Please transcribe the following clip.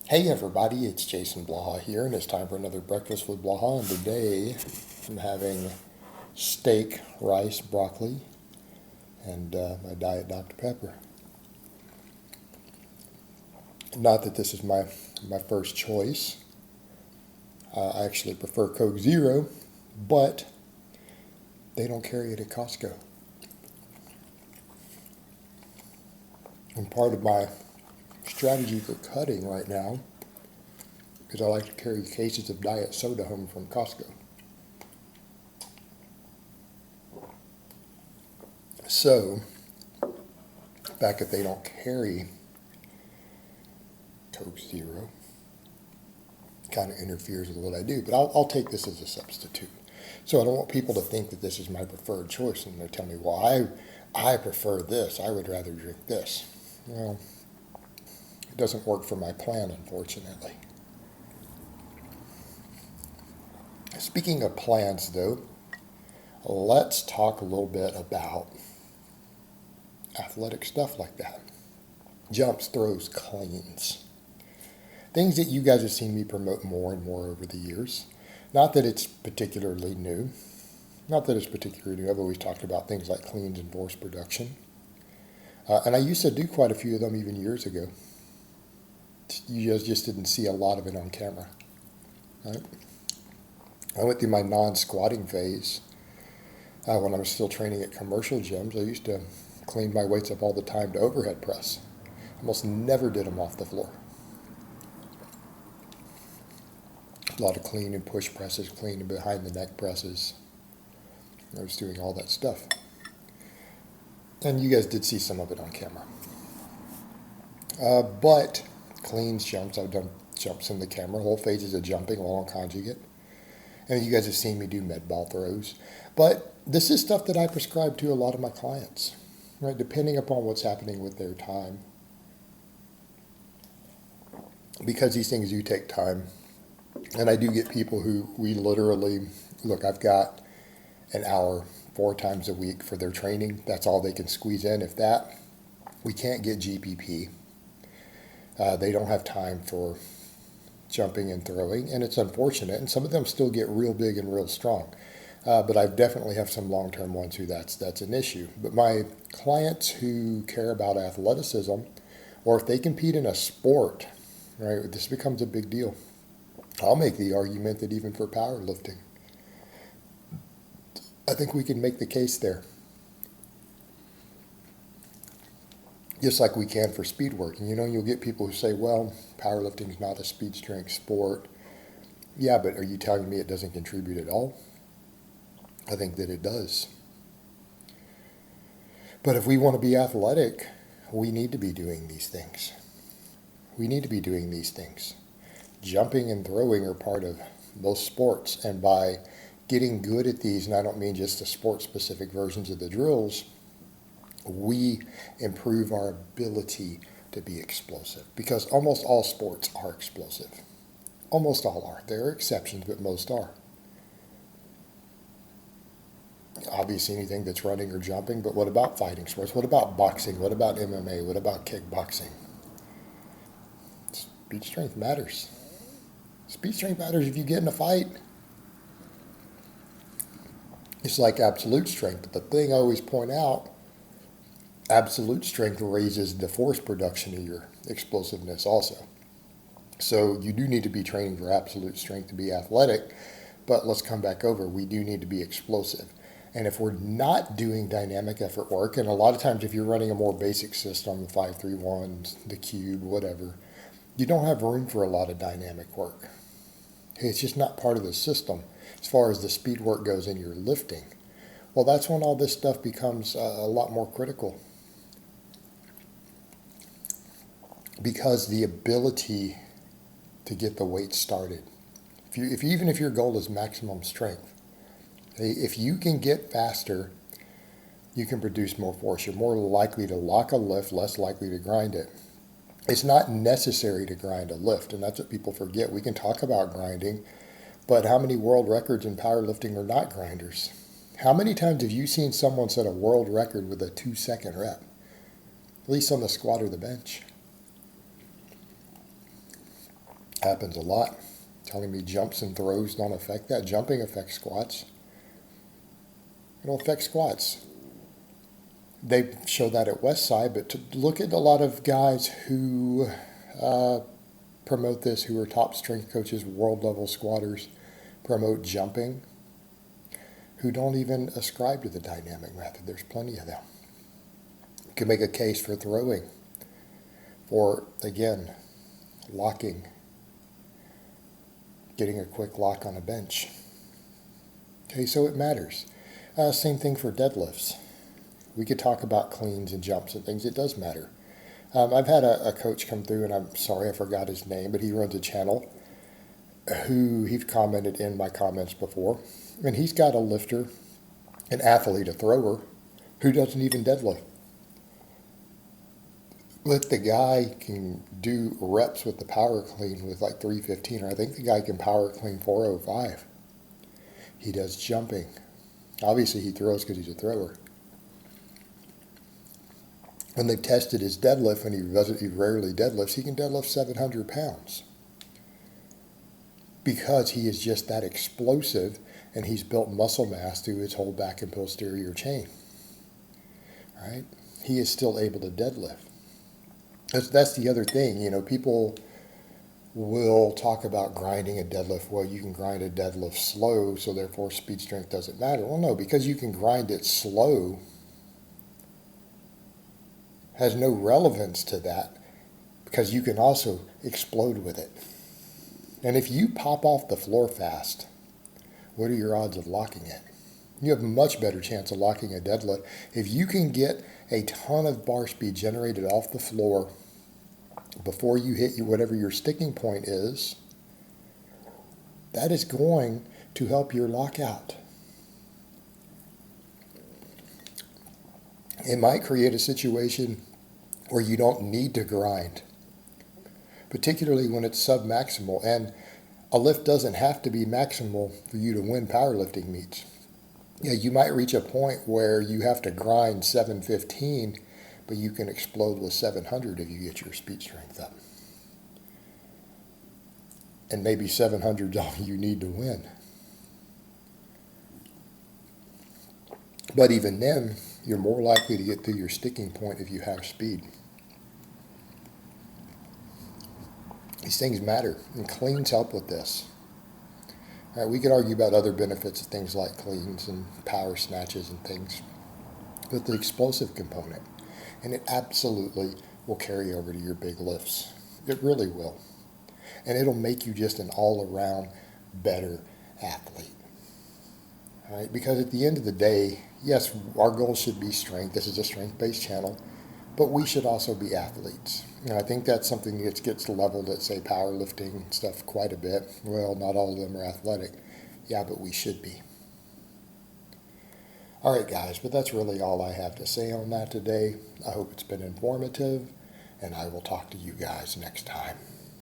Hey everybody, it's Jason Blaha here, and it's time for another Breakfast with Blaha. And today I'm having steak, rice, broccoli, and my Diet Dr. Pepper. Not that this is my first choice. I actually prefer Coke Zero, but they don't carry it at Costco. And part of my strategy for cutting right now is I like to carry cases of diet soda home from Costco. So, the fact that they don't carry Coke Zero kind of interferes with what I do, but I'll take this as a substitute. So I don't want people to think that this is my preferred choice and they tell me, well, I prefer this. I would rather drink this. Well, it doesn't work for my plan, unfortunately. Speaking of plans, though, let's talk a little bit about athletic stuff like that. Jumps, throws, cleans. Things that you guys have seen me promote more and more over the years. Not that it's particularly new. I've always talked about things like cleans and force production. And I used to do quite a few of them even years ago. You guys just didn't see a lot of it on camera. Right? I went through my non-squatting phase when I was still training at commercial gyms. I used to clean my weights up all the time to overhead press. Almost never did them off the floor. A lot of clean and push presses, clean and behind the neck presses. I was doing all that stuff. And you guys did see some of it on camera. But cleans, jumps, I've done jumps in the camera, whole phases of jumping while on conjugate. And you guys have seen me do med ball throws. But this is stuff that I prescribe to a lot of my clients, right? Depending upon what's happening with their time. Because these things do take time. And I do get people who we literally, look, I've got an hour 4 times a week for their training. That's all they can squeeze in. If that, we can't get GPP. They don't have time for jumping and throwing, and it's unfortunate. And some of them still get real big and real strong. But I definitely have some long-term ones who that's an issue. But my clients who care about athleticism, or if they compete in a sport, right, this becomes a big deal. I'll make the argument that even for powerlifting, I think we can make the case there. Just like we can for speed working. You'll get people who say, well, powerlifting is not a speed strength sport. Yeah, but are you telling me it doesn't contribute at all? I think that it does. But if we want to be athletic, we need to be doing these things. Jumping and throwing are part of most sports, and by getting good at these, and I don't mean just the sport-specific versions of the drills, we improve our ability to be explosive, because almost all sports are explosive. Almost all are. There are exceptions, but most are. Obviously anything that's running or jumping, but what about fighting sports? What about boxing? What about MMA? What about kickboxing? Speed strength matters. Speed strength matters if you get in a fight. It's like absolute strength. But the thing I always point out, absolute strength raises the force production of your explosiveness also. So you do need to be training for absolute strength to be athletic, but let's come back over. We do need to be explosive. And if we're not doing dynamic effort work, and a lot of times if you're running a more basic system, the 5-3-1, the cube, whatever, you don't have room for a lot of dynamic work. It's just not part of the system as far as the speed work goes in your lifting. Well, that's when all this stuff becomes a lot more critical. Because the ability to get the weight started, even if your goal is maximum strength, if you can get faster, you can produce more force. You're more likely to lock a lift, less likely to grind it. It's not necessary to grind a lift, and that's what people forget. We can talk about grinding, but how many world records in powerlifting are not grinders? How many times have you seen someone set a world record with a 2-second rep? At least on the squat or the bench. Happens a lot. Telling me jumps and throws don't affect that. Jumping affects squats. It'll affect squats. They show that at Westside, but to look at a lot of guys who promote this, who are top strength coaches, world level squatters, promote jumping, who don't even ascribe to the dynamic method. There's plenty of them. You can make a case for throwing, for, again, locking, getting a quick lock on a bench. Okay, so it matters. Same thing for deadlifts. We could talk about cleans and jumps and things. It does matter. I've had a coach come through, and I'm sorry I forgot his name, but he runs a channel who he's commented in my comments before. And he's got a lifter, an athlete, a thrower, who doesn't even deadlift. But the guy can do reps with the power clean with like 315, or I think the guy can power clean 405. He does jumping. Obviously he throws because he's a thrower. When they've tested his deadlift, and he rarely deadlifts, he can deadlift 700 pounds. Because he is just that explosive, and he's built muscle mass through his whole back and posterior chain. Right? He is still able to deadlift. That's the other thing. You know, people will talk about grinding a deadlift. Well, you can grind a deadlift slow, so therefore speed strength doesn't matter. Well, no, because you can grind it slow has no relevance to that, because you can also explode with it. And if you pop off the floor fast, what are your odds of locking it? You have a much better chance of locking a deadlift if you can get a ton of bar speed generated off the floor before you hit whatever your sticking point is. That is going to help your lockout. It might create a situation where you don't need to grind, particularly when it's sub-maximal. And a lift doesn't have to be maximal for you to win powerlifting meets. Yeah, you might reach a point where you have to grind 715, but you can explode with 700 if you get your speed strength up. And maybe 700 is all you need to win. But even then, you're more likely to get through your sticking point if you have speed. These things matter, and cleans help with this. All right, we could argue about other benefits of things like cleans and power snatches and things, but the explosive component, and it absolutely will carry over to your big lifts. It really will. And it'll make you just an all-around better athlete. All right, because at the end of the day, yes, our goal should be strength. This is a strength-based channel, but we should also be athletes. And I think that's something that gets leveled at, say, powerlifting and stuff quite a bit. Well, not all of them are athletic. Yeah, but we should be. All right, guys, but that's really all I have to say on that today. I hope it's been informative, and I will talk to you guys next time.